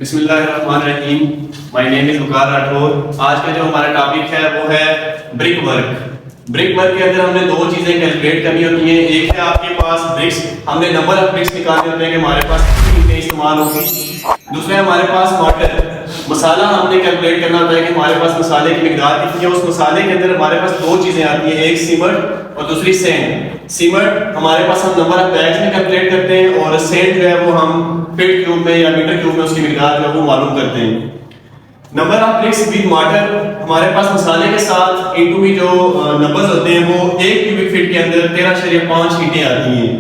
बिस्मिल्लाहिर्रहमानिर्रहीम। My name is वकार राठौर। आज का जो हमारा टॉपिक है वो है ब्रिक वर्क। ब्रिक वर्क के अंदर हमने दो चीजें कैलकुलेट करनी होती हैं। एक है आपके पास ब्रिक्स, हमने नंबर ऑफ ब्रिक्स निकालने होते हैं कि हमारे पास कितनी ईंटें इस्तेमाल होगी। दूसरा है हमारे पास मॉर्टर, मसाला हमने कैलकुलेट करना होता है कि हमारे पास मसाले की मिकदार कितनी है। उस मसाले के अंदर हमारे पास दो चीजें आती हैं, एक सीमेंट और दूसरी सैंड। सीमेंट हमारे पास हम नंबर ऑफ बैग्स में कैलकुलेट करते हैं और सैंड जो है वो हम फीट क्यूब में या मीटर क्यूब में उसकी मिकदार जो है वो मालूम करते हैं। Number of BRICS with mortar हमारे पास मसाले के साथ इनटू की जो नंबर्स होते हैं वो 1 क्यूबिक फीट के अंदर 13.5 ईंटें आती हैं।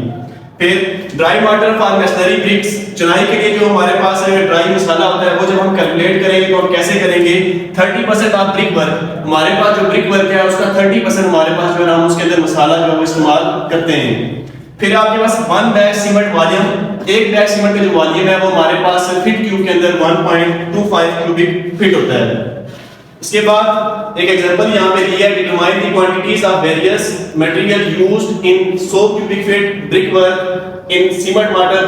फिर dry mortar for masonry bricks, चुनाई के लिए जो हमारे पास ड्राई मसाला होता है वो जब हम कैलकुलेट करेंगे तो हम कैसे करेंगे, 30% ऑफ ब्रिक वर्क, हमारे पास जो ब्रिक वर्क है उसका 30% हमारे पास जो है हम उसके अंदर मसाला जो है वो इस्तेमाल करते हैं। फिर आपके पास 1 बैग सीमेंट वॉल्यूम, एक बैग सीमेंट का जो वॉल्यूम है वो हमारे पास फीट क्यूब के अंदर 1.25 क्यूबिक फीट होता है। इसके बाद एक एग्जांपल यहां पे दिया है, determine the quantities of various material used in 100 cubic feet brick work in cement mortar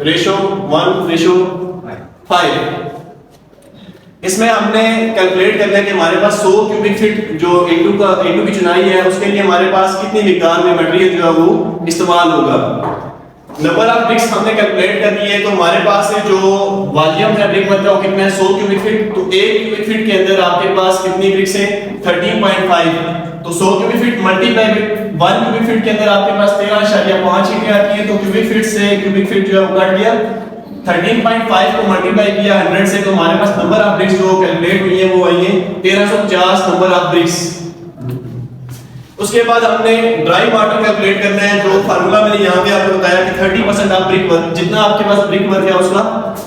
ratio 1:5। इसमें हमने कैलकुलेट करना है कि हमारे पास 100 क्यूबिक फीट जो इंटू की चुनाई है उसके लिए हमारे पास कितनी मिकदार में मटेरियल जो है वो इस्तेमाल होगा। नंबर ऑफ ब्रिक्स हमने कैलकुलेट कर दिए तो हमारे पास जो वॉल्यूम है ब्रिक वर्क का वो कितना है, 100 क्यूबिक फीट। तो 1 क्यूबिक फीट के अंदर आपके पास कितनी ब्रिक्स हैं, 13.5। तो 100 cubic feet multiply with 1 cubic feet के अंदर आपके पास 13.5 ईंटें आती है। तो क्यूबिक फीट से क्यूबिक फीट जो है वो कट गया, 13.5 को मल्टीप्लाई किया 100 से तो हमारे पास नंबर ऑफ ब्रिक्स जो कैलकुलेट हुई है वो आई है 1350 नंबर ऑफ ब्रिक्स। उसके बाद हमने ड्राई मॉर्टर कैलकुलेट करना है। जो फार्मूला मैंने यहाँ पे आपको बताया कि 30% ऑफ ब्रिक वर्क, जितना आपके पास ब्रिक वर्क है उसका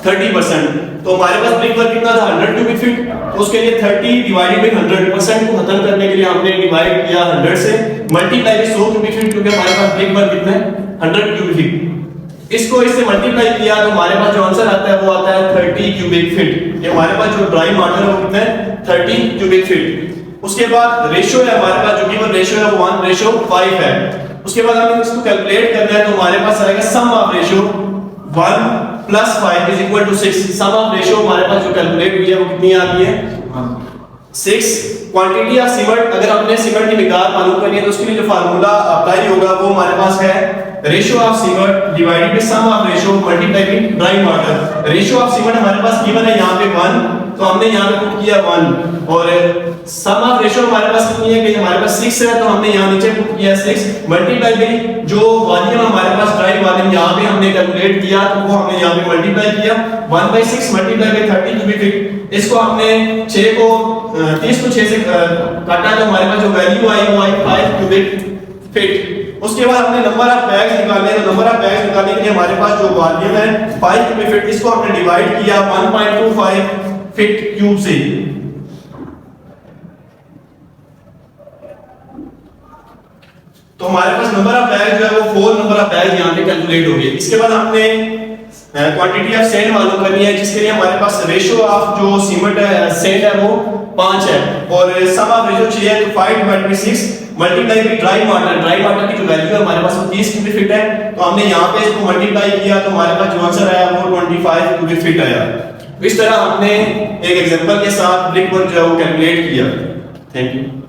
30%। तो हमारे पास ब्रिक वर्क कितना था, 100 क्यूबिक फीट। तो उसके लिए 30 डिवाइडेड बाय 100% को खत्म करने के लिए हमने डिवाइड किया 100 से, मल्टीप्लाई बाय 100 क्यूबिक फीट, क्योंकि हमारे पास ब्रिक वर्क कितना है 100 क्यूबिक फीट। इसको इससे मल्टीप्लाई किया तो हमारे पास जो आंसर आता है वो आता है 30 क्यूबिक फीट। ये हमारे पास जो ड्राई मॉर्टर है वो कितना है 30 क्यूबिक फीट। उसके बाद रेशियो है हमारे पास, जो गिवन रेशियो है वो 1:5 है। उसके बाद हमें इसको कैलकुलेट करना है तो हमारे पास आएगा sum of ratio 1 + 5 = 6। Sum of ratio हमारे पास जो कैलकुलेट हुई है वो कितनी आ रही है, 6। क्वांटिटी ऑफ सीमेंट, अगर हमने सीमेंट की मिकदार मालूम करनी है तो उसके लिए जो फार्मूला अप्लाई होगा वो हमारे पास है ratio of cement divided by sum of ratio multiply by dry mortar. Ratio of cement हमारे पास गिवन है यहाँ पे 1, तो हमने यहाँ पे पुट किया 1। और सम ऑफ रेशियो हमारे पास कितनी है कि हमारे पास 6 है, तो हमने यहाँ नीचे पुट किया 6 मल्टीप्लाई बाय जो वॉल्यूम हमारे पास ड्राई वॉल्यूम यहाँ पे हमने कैलकुलेट किया तो वो हमने यहाँ पे मल्टीप्लाई किया 1/6 मल्टीप्लाई बाय 30 क्यूबिक फीट। इसको हमने 6 को 30 को 6 से काटा तो हमारे पास जो वैल्यू आई वो आई 5 क्यूबिक फीट। उसके बाद हमने नंबर ऑफ बैग्स निकालने, तो नंबर ऑफ बैग्स निकालने के लिए हमारे पास जो वॉल्यूम है 5 क्यूबिक फीट, इसको हमने डिवाइड किया 1.25 फीट क्यूब से। तो हमारे पास नंबर ऑफ बैग जो है वो 4 नंबर ऑफ बैग यहाँ पे कैलकुलेट हो गए। इसके बाद हमने क्वांटिटी ऑफ सैंड मालूम करनी है, जिसके लिए हमारे पास रेशियो ऑफ जो सीमेंट है सैंड है वो 5 है और सम ऑफ रेशियो 6 है। तो 5/6 multiply by dry mortar, dry mortar की जो वैल्यू है हमारे पास वो 30 क्यूबिक फीट है। तो हमने यहाँ पे इसको मल्टीप्लाई किया तो हमारे पास जो आंसर आया वो 25 क्यूबिक फीट आया। इस तरह हमने एक एग्जांपल के साथ ब्रिक वर्क जो है वो कैलकुलेट किया। Thank you.